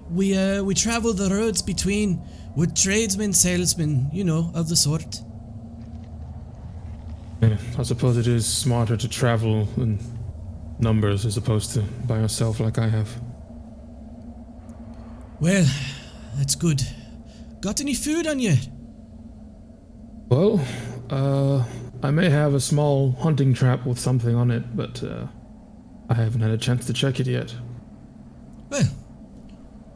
travel the roads between. We're tradesmen, salesmen, you know, of the sort. Yeah, I suppose it is smarter to travel in numbers as opposed to by yourself like I have. Well, that's good. Got any food on you? Well, I may have a small hunting trap with something on it, but I haven't had a chance to check it yet. Well,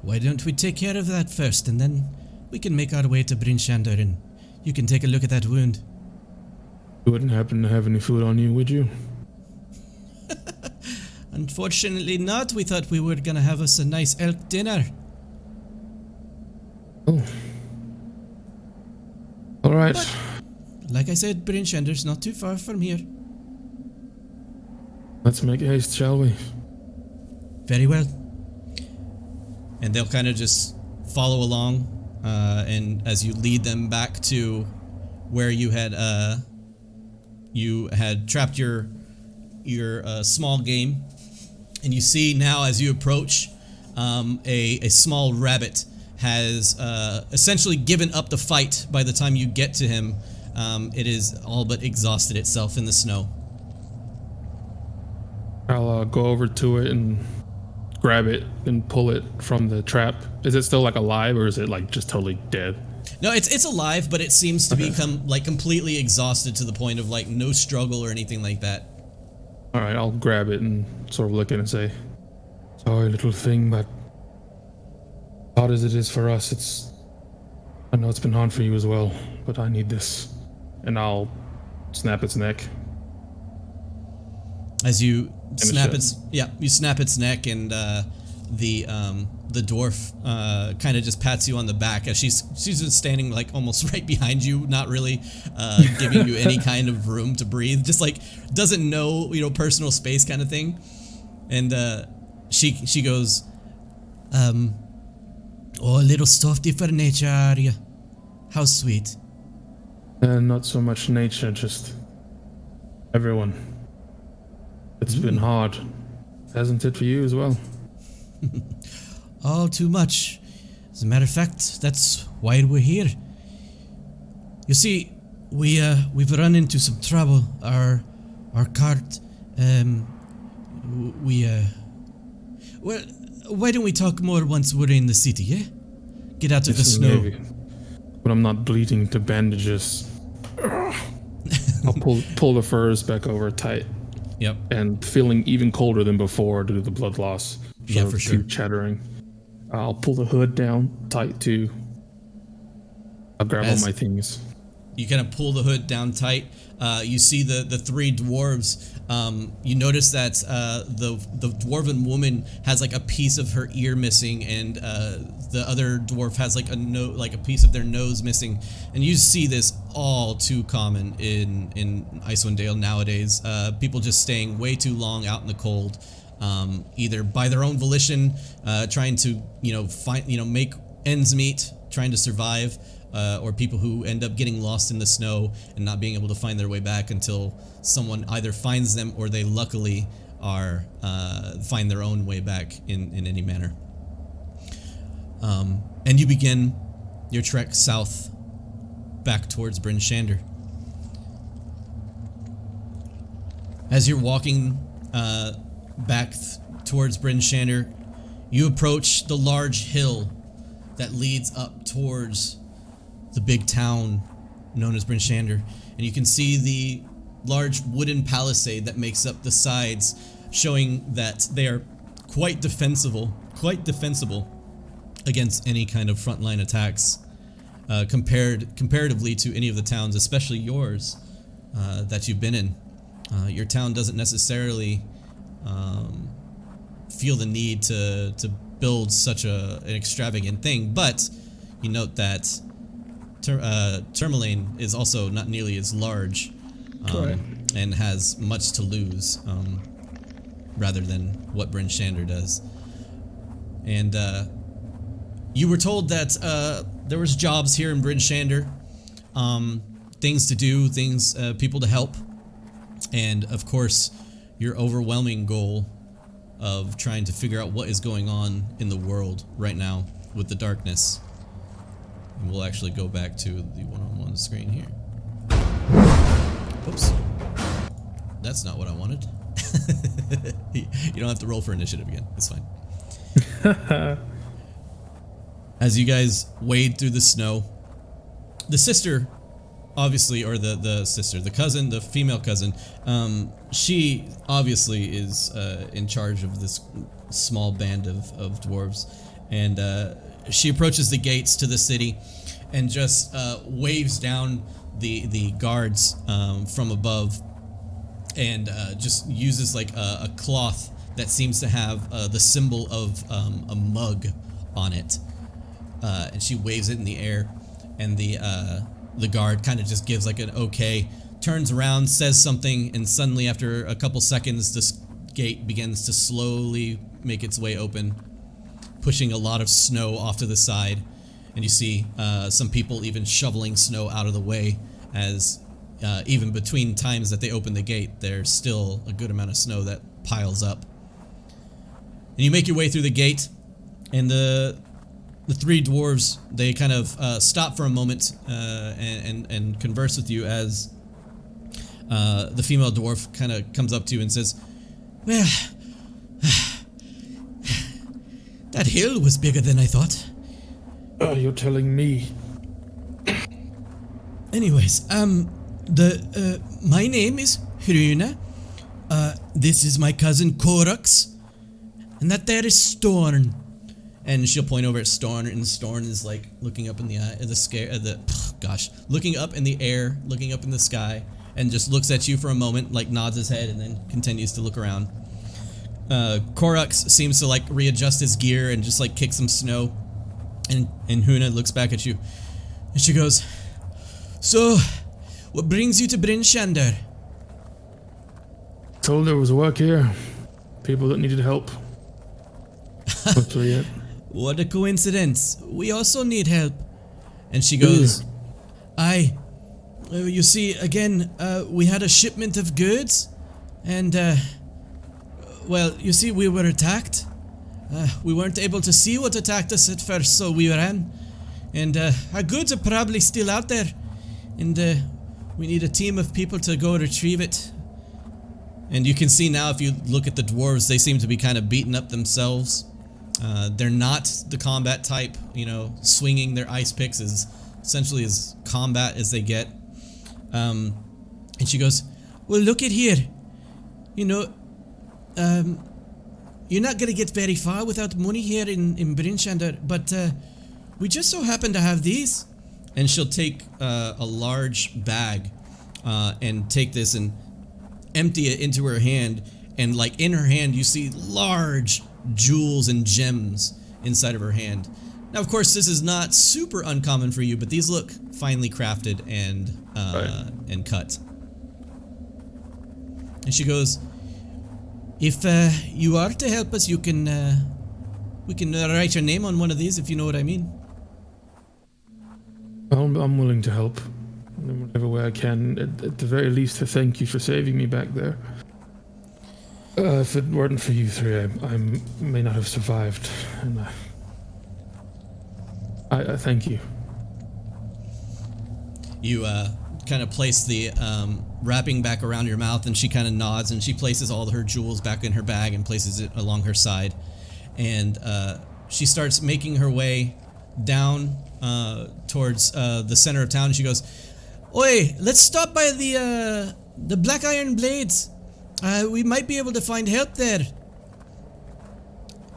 why don't we take care of that first, and then we can make our way to Bryn Shander, and you can take a look at that wound. You wouldn't happen to have any food on you, would you? Unfortunately not. We thought we were gonna have us a nice elk dinner. Oh. Alright. Like I said, Bryn Shander's not too far from here. Let's make haste, shall we? Very well. And they'll kind of just follow along, and as you lead them back to where you had trapped your small game, and you see now as you approach, a small rabbit has essentially given up the fight by the time you get to him. It is all but exhausted itself in the snow. I'll go over to it and grab it and pull it from the trap. Is it still like alive, or is it like just totally dead? No, it's alive, but it seems to become like completely exhausted to the point of like no struggle or anything like that. Alright, I'll grab it and sort of look at it and say, sorry little thing, but hard as it is for us, I know it's been hard for you as well, but I need this. And I'll snap its neck. As you snap its neck, and the dwarf kind of just pats you on the back as she's just standing like almost right behind you, not really giving you any kind of room to breathe, just like doesn't know, personal space kind of thing. And she goes, oh, a little softy for nature, are you? How sweet. Not so much nature, just everyone. It's been hard, hasn't it, for you as well? All too much. As a matter of fact, that's why we're here. You see, we've run into some trouble. Our cart, well, why don't we talk more once we're in the city, yeah? Get out of the snow. Maybe. When I'm not bleeding to bandages, I'll pull the furs back over tight. Yep. And feeling even colder than before due to the blood loss. Yeah, for sure. Keep chattering. I'll pull the hood down tight too. I'll grab all my things. You kind of pull the hood down tight. You see the three dwarves. You notice that the dwarven woman has like a piece of her ear missing, and the other dwarf has like a piece of their nose missing. And you see this all too common in Icewind Dale nowadays. People just staying way too long out in the cold, either by their own volition, trying to make ends meet, trying to survive. Or people who end up getting lost in the snow and not being able to find their way back until someone either finds them or they luckily find their own way back in any manner. And you begin your trek south back towards Bryn Shander. As you're walking back towards Bryn Shander, you approach the large hill that leads up towards the big town known as Bryn Shander, and you can see the large wooden palisade that makes up the sides, showing that they are quite defensible against any kind of frontline attacks, comparatively to any of the towns, especially yours, that you've been in. Your town doesn't necessarily feel the need to build such an extravagant thing, but you note that Tourmaline is also not nearly as large, and has much to lose, rather than what Bryn Shander does. And you were told that there was jobs here in Bryn Shander, things to do, people to help, and of course your overwhelming goal of trying to figure out what is going on in the world right now with the darkness. And we'll actually go back to the one-on-one screen here. Oops. That's not what I wanted. You don't have to roll for initiative again. It's fine. As you guys wade through the snow, the sister, obviously, or the cousin, the female cousin, she obviously is in charge of this small band of dwarves, and she approaches the gates to the city and just waves down the guards from above, and just uses like a cloth that seems to have the symbol of a mug on it, and she waves it in the air, and the guard kind of just gives like an okay, turns around, says something, and suddenly after a couple seconds this gate begins to slowly make its way open, pushing a lot of snow off to the side, and you see some people even shoveling snow out of the way, as even between times that they open the gate, there's still a good amount of snow that piles up. And you make your way through the gate, and the three dwarves, they kind of stop for a moment and converse with you, as the female dwarf kind of comes up to you and says, "Well, that hill was bigger than I thought." You're telling me. Anyways, my name is Hruna. This is my cousin Korax, and that there is Storn. And she'll point over at Storn, and Storn is like looking up in the looking up in the air, looking up in the sky, and just looks at you for a moment, like nods his head, and then continues to look around. Korax seems to like readjust his gear and just like kick some snow, and Huna looks back at you, and she goes, "So, what brings you to Bryn Shander?" Told there was work here. People that needed help. That's really it. What a coincidence. We also need help. And she goes, you see, again, we had a shipment of goods, and, well, you see, we were attacked, We weren't able to see what attacked us at first, so we ran. And our goods are probably still out there. And we need a team of people to go retrieve it. And you can see now, if you look at the dwarves, they seem to be kind of beaten up themselves. They're not the combat type, you know, swinging their ice picks is essentially as combat as they get. And she goes, well, look at here. You know, you're not gonna get very far without money here in Brinshander, but we just so happen to have these. And she'll take a large bag and take this and empty it into her hand. And like in her hand, you see large jewels and gems inside of her hand. Now, of course, this is not super uncommon for you, but these look finely crafted and cut. And she goes, if you are to help us, you can we can write your name on one of these, if you know what I mean. I'm willing to help in whatever way I can. At the very least, to thank you for saving me back there. If it weren't for you three, I may not have survived. And I thank you. You kind of place the wrapping back around your mouth, and she kind of nods, and she places all her jewels back in her bag and places it along her side. And she starts making her way down towards the center of town. And she goes, "Oi, let's stop by the Black Iron Blades. We might be able to find help there.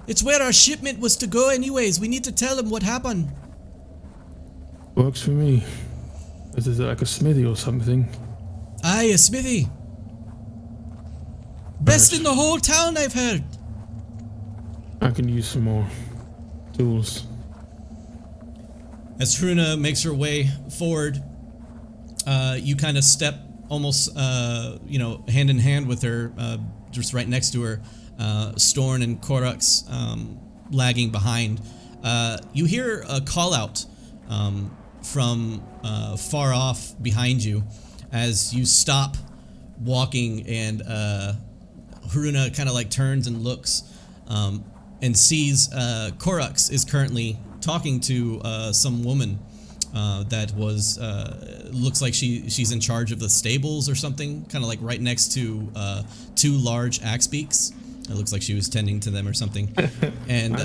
It's where our shipment was to go anyways. We need to tell them what happened." Works for me. Is it like a smithy or something? Aye, a smithy. Best in the whole town, I've heard. I can use some more tools. As Hruna makes her way forward, you kind of step almost, you know, hand in hand with her, just right next to her. Storn and Korux lagging behind. You hear a call out from far off behind you as you stop walking, and Hruna kind of like turns and looks and sees Korux is currently talking to some woman that was looks like she's in charge of the stables or something, kind of like right next to two large axe beaks. It looks like she was tending to them or something. And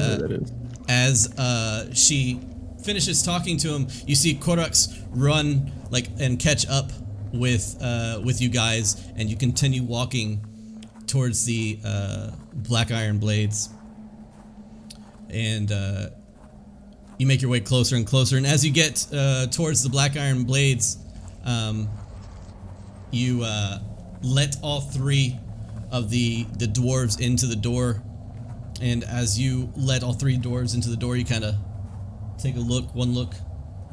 as she finishes talking to him, you see Korux run like and catch up with you guys, and you continue walking towards the Black Iron Blades. And you make your way closer and closer, and as you get towards the Black Iron Blades, you let all three of the dwarves into the door. And as you let all three dwarves into the door, you kind of take a look,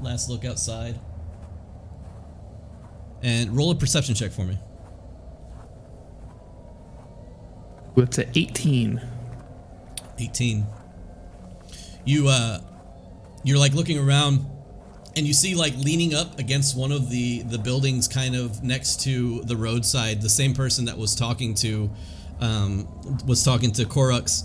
last look outside, and roll a perception check for me. It's at 18. 18. You're like looking around, and you see like leaning up against one of the buildings kind of next to the roadside, the same person that was talking to Korux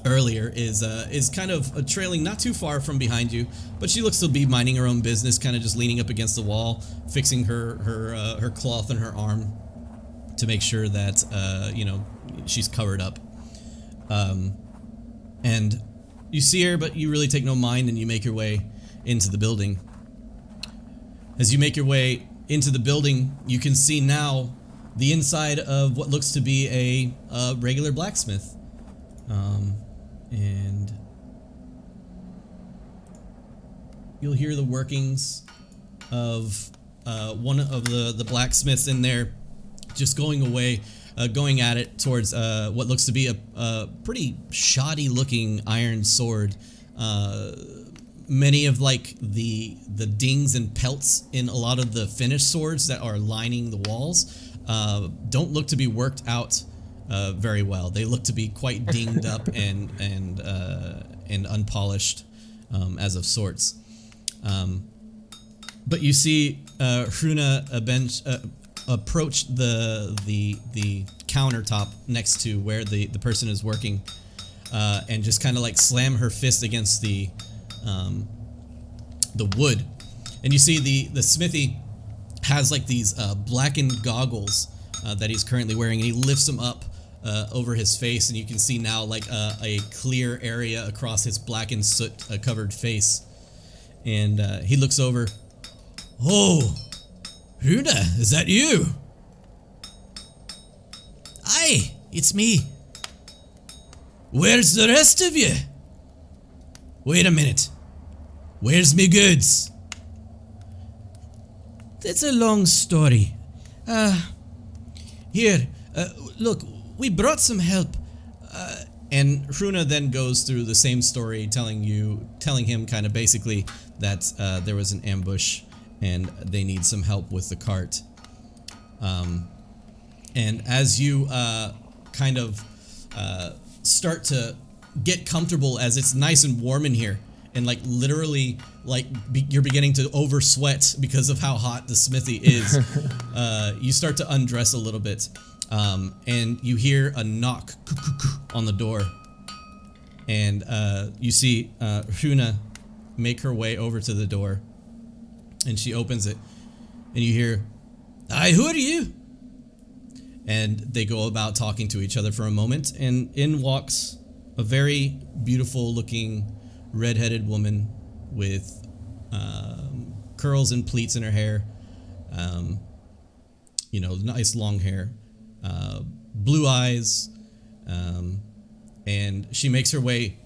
earlier is kind of trailing not too far from behind you, but she looks to be minding her own business, kind of just leaning up against the wall, fixing her cloth on her arm to make sure that you know, she's covered up. And you see her, but you really take no mind, and you make your way into the building. As you make your way into the building, you can see now the inside of what looks to be a regular blacksmith. And you'll hear the workings of one of the blacksmiths in there just going at it towards what looks to be a pretty shoddy looking iron sword. Many of like the dings and pelts in a lot of the finished swords that are lining the walls don't look to be worked out very well. They look to be quite dinged up and unpolished as of sorts. But you see Hruna approach the countertop next to where the person is working, and just kind of like slam her fist against the wood. And you see the smithy has like these blackened goggles that he's currently wearing, and he lifts them up over his face, and you can see now like a clear area across his blackened soot covered face. And he looks over. Oh, Runa, is that you? Aye, it's me. Where's the rest of you? Wait a minute. Where's me goods? That's a long story. Here, look, we brought some help. And Hruna then goes through the same story, telling him kind of basically that there was an ambush and they need some help with the cart. And as you kind of start to get comfortable, as it's nice and warm in here, and like literally like you're beginning to over sweat because of how hot the smithy is, you start to undress a little bit, and you hear a knock on the door, and you see Hruna make her way over to the door, and she opens it, and you hear, "Aye, who are you?" And they go about talking to each other for a moment, and in walks a very beautiful looking red-headed woman with curls and pleats in her hair, nice long hair, blue eyes, and she makes her way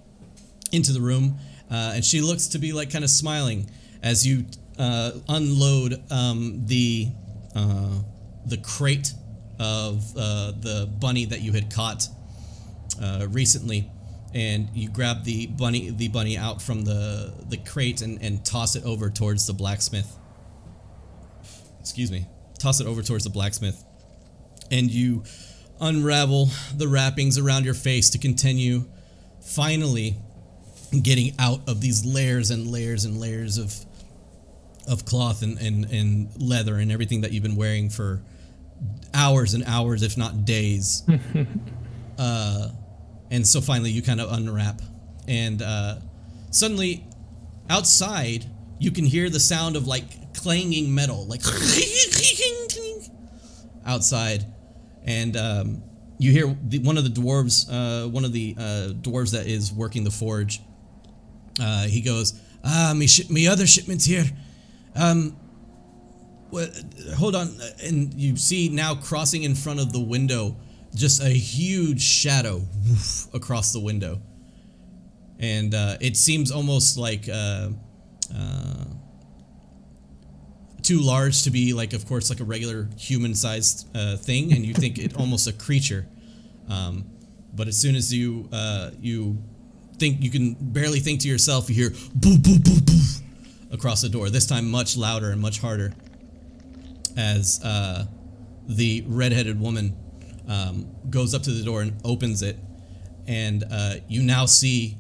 into the room, and she looks to be like kind of smiling as you unload the crate of the bunny that you had caught recently, and you grab the bunny out from the crate and toss it over towards the blacksmith. Toss it over towards the blacksmith, and you unravel the wrappings around your face to continue finally getting out of these layers and layers and layers of cloth and leather and everything that you've been wearing for hours and hours, if not days. And so finally you kind of unwrap, and suddenly outside you can hear the sound of like clanging metal, like outside, and you hear one of the dwarves that is working the forge. He goes, me other shipments here. Hold on, and you see now crossing in front of the window just a huge shadow across the window, and it seems almost like too large to be like, of course, like a regular human-sized thing, and you think it almost a creature, but as soon as you think you can barely think to yourself, you hear boo boo boo boo across the door, this time much louder and much harder, as the red-headed woman goes up to the door and opens it, and you now see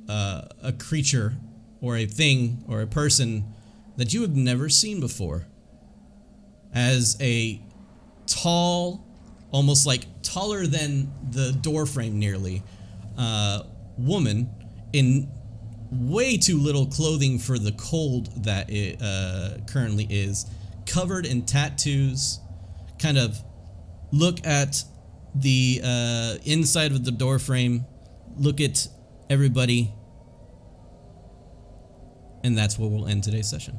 a creature or a thing or a person that you have never seen before, as a tall, almost like taller than the door frame nearly, woman in way too little clothing for the cold that it currently is, covered in tattoos, kind of look at the inside of the door frame, look at everybody, and that's where we'll end today's session.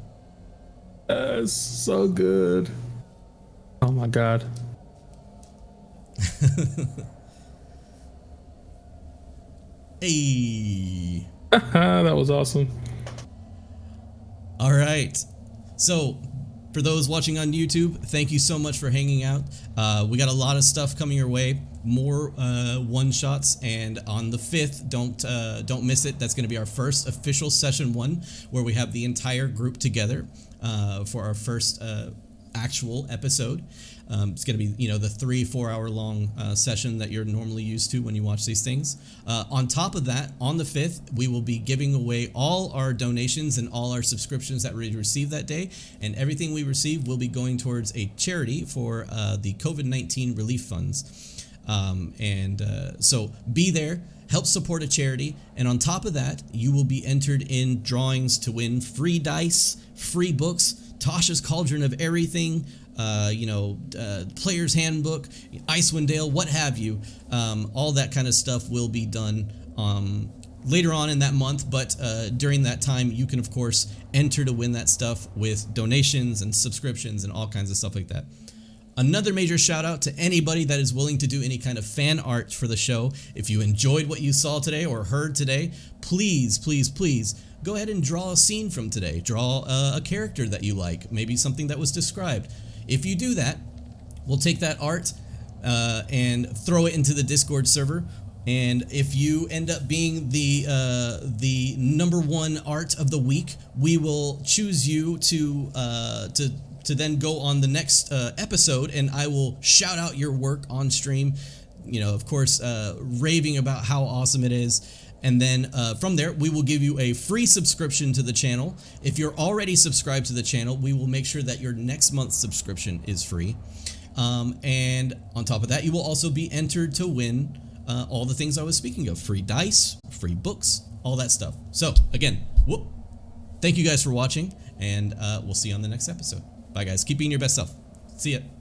That's so good. Oh my god. Hey. That was awesome. All right. So, for those watching on YouTube, thank you so much for hanging out. We got a lot of stuff coming your way, more one-shots, and on the 5th, don't miss it. That's going to be our first official session 1, where we have the entire group together for our first actual episode. It's going to be, the 3-4 hour long session that you're normally used to when you watch these things. On top of that, on the 5th, we will be giving away all our donations and all our subscriptions that we receive that day, and everything we receive will be going towards a charity for the COVID-19 relief funds. So be there. help support a charity, and on top of that, you will be entered in drawings to win free dice, free books, Tasha's Cauldron of Everything, Player's Handbook, Icewind Dale, what have you. All that kind of stuff will be done later on in that month, but during that time, you can, of course, enter to win that stuff with donations and subscriptions and all kinds of stuff like that. Another major shout out to anybody that is willing to do any kind of fan art for the show. If you enjoyed what you saw today or heard today, please, please, please go ahead and draw a scene from today. Draw a character that you like, maybe something that was described. If you do that, we'll take that art and throw it into the Discord server. And if you end up being the #1 art of the week, we will choose you to then go on the next episode, and I will shout out your work on stream. Of course, raving about how awesome it is. And then from there, we will give you a free subscription to the channel. If you're already subscribed to the channel, we will make sure that your next month's subscription is free. And on top of that, you will also be entered to win all the things I was speaking of. Free dice, free books, all that stuff. So, again, thank you guys for watching, and we'll see you on the next episode. Bye, guys. Keep being your best self. See ya.